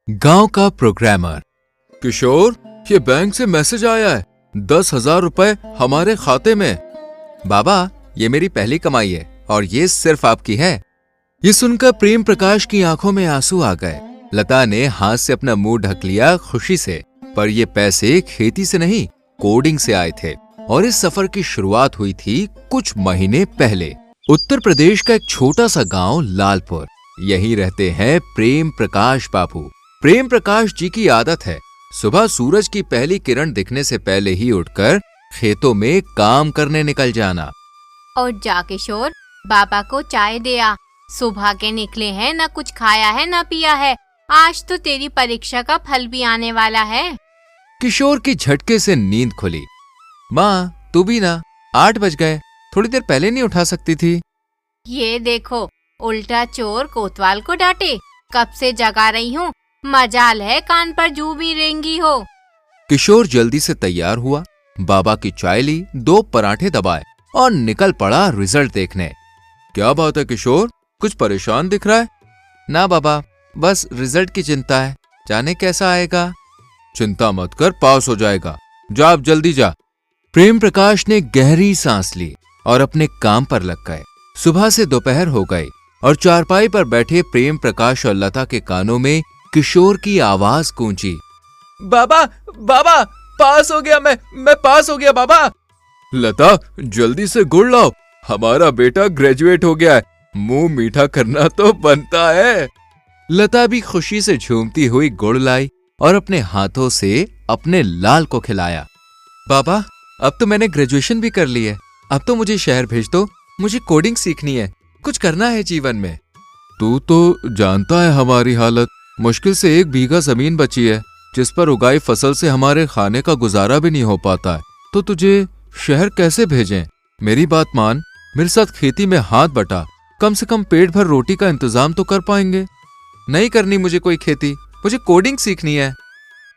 गांव का प्रोग्रामर। किशोर, ये बैंक से मैसेज आया है, 10,000 रुपए हमारे खाते में। बाबा, ये मेरी पहली कमाई है और ये सिर्फ आपकी है। ये सुनकर प्रेम प्रकाश की आंखों में आंसू आ गए। लता ने हाथ से अपना मुंह ढक लिया खुशी से, पर ये पैसे खेती से नहीं, कोडिंग से आए थे और इस सफर की शुरुआत हुई थी कुछ महीने पहले। उत्तर प्रदेश का एक छोटा सा गांव लालपुर, यहीं रहते हैं प्रेम प्रकाश बाबू। प्रेम प्रकाश जी की आदत है सुबह सूरज की पहली किरण दिखने से पहले ही उठकर खेतों में काम करने निकल जाना। और जा किशोर, बाबा को चाय दे आ। सुबह के निकले हैं, न कुछ खाया है न पिया है। आज तो तेरी परीक्षा का फल भी आने वाला है। किशोर की झटके से नींद खुली। माँ, तू भी ना, 8 बज गए, थोड़ी देर पहले नहीं उठा सकती थी? ये देखो, उल्टा चोर कोतवाल को डांटे। कब से जगा रही हूँ, मजाल है कान पर जू भी रेंगी हो। किशोर जल्दी से तैयार हुआ, बाबा की चाय ली, 2 पराठे दबाए और निकल पड़ा रिजल्ट देखने। क्या बात है किशोर, कुछ परेशान दिख रहा है? ना बाबा, बस रिजल्ट की चिंता है, जाने कैसा आएगा। चिंता मत कर, पास हो जाएगा। जा, अब जल्दी जा। प्रेम प्रकाश ने गहरी सांस ली और अपने काम पर लग गए। सुबह से दोपहर हो गई और चारपाई पर बैठे प्रेम प्रकाश और लता के कानों में किशोर की आवाज गूंजी। बाबा, बाबा, पास हो गया, मैं पास हो गया बाबा। लता, जल्दी से गुड़ लाओ, हमारा बेटा ग्रेजुएट हो गया है, मुंह मीठा करना तो बनता है। लता भी खुशी से झूमती हुई गुड़ लाई और अपने हाथों से अपने लाल को खिलाया। बाबा, अब तो मैंने ग्रेजुएशन भी कर ली है, अब तो मुझे शहर भेज दो, मुझे कोडिंग सीखनी है, कुछ करना है जीवन में। तू तो जानता है हमारी हालत, मुश्किल से 1 बीघा जमीन बची है, जिस पर उगाई फसल से हमारे खाने का गुजारा भी नहीं हो पाता है, तो तुझे शहर कैसे भेजें? मेरी बात मान, मेरे साथ खेती में हाथ बटा, कम से कम पेट भर रोटी का इंतजाम तो कर पाएंगे। नहीं करनी मुझे कोई खेती, मुझे कोडिंग सीखनी है।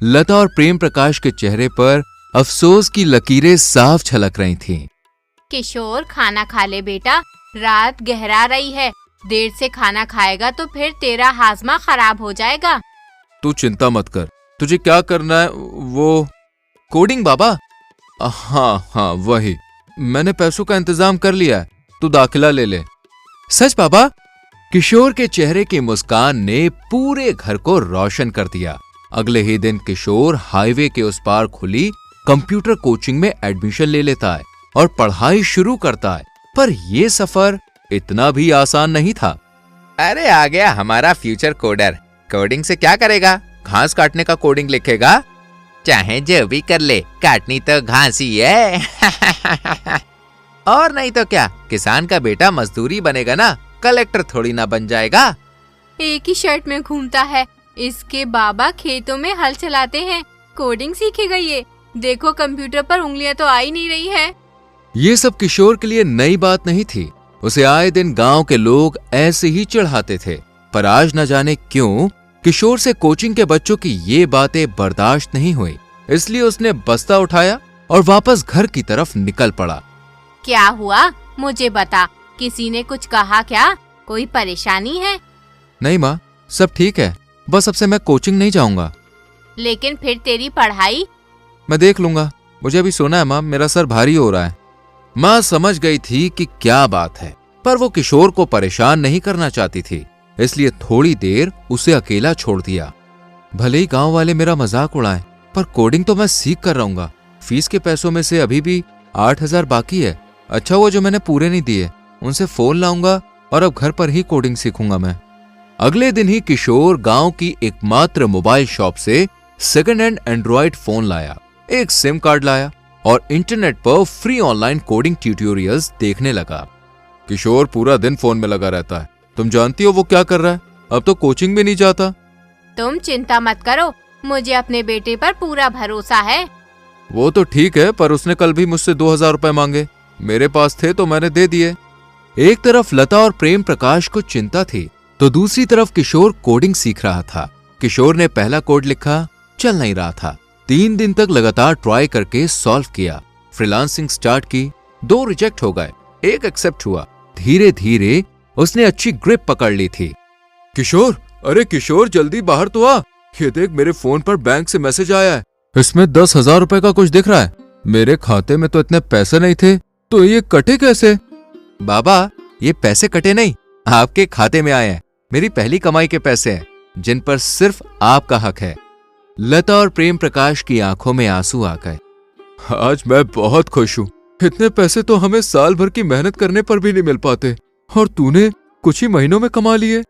लता और प्रेम प्रकाश के चेहरे पर अफसोस की लकीरें साफ झलक रही थीं। किशोर, खाना खा ले बेटा, रात गहरा रही है, देर से खाना खाएगा तो फिर तेरा हाजमा खराब हो जाएगा। तू चिंता मत कर, तुझे क्या करना है वो? कोडिंग बाबा? हाँ, वही, मैंने पैसों का इंतजाम कर लिया है, तू दाखिला ले ले। सच बाबा? किशोर के चेहरे की मुस्कान ने पूरे घर को रोशन कर दिया। अगले ही दिन किशोर हाईवे के उस पार खुली कंप्यूटर कोचिंग में एडमिशन ले लेता है और पढ़ाई शुरू करता है। पर यह सफर इतना भी आसान नहीं था। अरे आ गया हमारा फ्यूचर कोडर, कोडिंग से क्या करेगा? घास काटने का कोडिंग लिखेगा, चाहे जो भी कर ले, काटनी तो घास ही है। और नहीं तो क्या, किसान का बेटा मजदूरी बनेगा ना, कलेक्टर थोड़ी ना बन जाएगा। एक ही शर्ट में घूमता है, इसके बाबा खेतों में हल चलाते हैं, कोडिंग सीखेगा ये। देखो, कंप्यूटर पर उंगलियां तो आ ही नहीं रही है। ये सब किशोर के लिए नई बात नहीं थी, उसे आए दिन गांव के लोग ऐसे ही चिढ़ाते थे। पर आज न जाने क्यों किशोर से कोचिंग के बच्चों की ये बातें बर्दाश्त नहीं हुई, इसलिए उसने बस्ता उठाया और वापस घर की तरफ निकल पड़ा। क्या हुआ, मुझे बता, किसी ने कुछ कहा क्या? कोई परेशानी है? नहीं माँ, सब ठीक है, बस अब से मैं कोचिंग नहीं जाऊंगा। लेकिन फिर तेरी पढ़ाई? मैं देख लूंगा, मुझे अभी सोना है माँ, मेरा सर भारी हो रहा है। माँ समझ गई थी कि क्या बात है, पर वो किशोर को परेशान नहीं करना चाहती थी, इसलिए थोड़ी देर उसे अकेला छोड़ दिया। भले ही गांव वाले मेरा मजाक उड़ाएं, पर कोडिंग तो मैं सीख कर रहूंगा। फीस के पैसों में से अभी भी 8,000 बाकी है। अच्छा हुआ जो मैंने पूरे नहीं दिए, उनसे फोन लाऊंगा और अब घर पर ही कोडिंग सीखूंगा मैं। अगले दिन ही किशोर गांव की एकमात्र मोबाइल शॉप से सेकंड हैंड एंड्रॉइड फोन लाया, एक सिम कार्ड लाया और इंटरनेट पर फ्री ऑनलाइन कोडिंग ट्यूटोरियल्स देखने लगा। किशोर पूरा दिन फोन में लगा रहता है, तुम जानती हो वो क्या कर रहा है, अब तो कोचिंग भी नहीं जाता। तुम चिंता मत करो, मुझे अपने बेटे पर पूरा भरोसा है। वो तो ठीक है, पर उसने कल भी मुझसे 2,000 रुपए मांगे, मेरे पास थे तो मैंने दे दिए। एक तरफ लता और प्रेम प्रकाश को चिंता थी, तो दूसरी तरफ किशोर कोडिंग सीख रहा था। किशोर ने पहला कोड लिखा, चल नहीं रहा था। 3 दिन तक लगातार ट्राई करके सॉल्व किया, फ्रीलांसिंग स्टार्ट की, 2 रिजेक्ट हो गए, 1 एक्सेप्ट हुआ। धीरे धीरे उसने अच्छी ग्रिप पकड़ ली थी। किशोर, अरे किशोर, जल्दी बाहर तो आ, ये देख, मेरे फोन पर बैंक से मैसेज आया है। इसमें 10,000 रुपए का कुछ दिख रहा है। मेरे खाते में तो इतने पैसे नहीं थे, तो ये कटे कैसे? बाबा, ये पैसे कटे नहीं, आपके खाते में आए हैं। मेरी पहली कमाई के पैसे हैं, जिन पर सिर्फ आपका हक है। लता और प्रेम प्रकाश की आंखों में आंसू आ गए। आज मैं बहुत खुश हूँ। इतने पैसे तो हमें साल भर की मेहनत करने पर भी नहीं मिल पाते, और तूने कुछ ही महीनों में कमा लिए।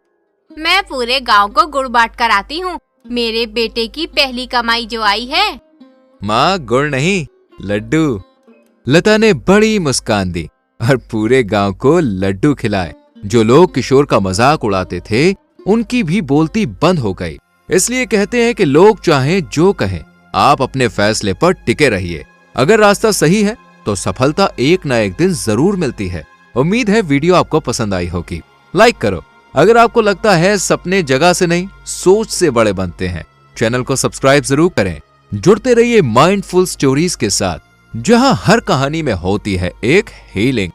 मैं पूरे गांव को गुड़ बांट कर आती हूँ। मेरे बेटे की पहली कमाई जो आई है। माँ, गुड़ नहीं, लड्डू। लता ने बड़ी मुस्कान दी और पूरे गांव को लड्डू खिलाए। जो लोग किशोर का मजाक उड़ाते थे, उनकी भी बोलती बंद हो गई। इसलिए कहते हैं कि लोग चाहें जो कहें, आप अपने फैसले पर टिके रहिए। अगर रास्ता सही है तो सफलता एक न एक दिन जरूर मिलती है। उम्मीद है वीडियो आपको पसंद आई होगी। लाइक करो अगर आपको लगता है सपने जगह से नहीं, सोच से बड़े बनते हैं। चैनल को सब्सक्राइब जरूर करें। जुड़ते रहिए माइंडफुल स्टोरीज के साथ, जहां हर कहानी में होती है एक हीलिंग।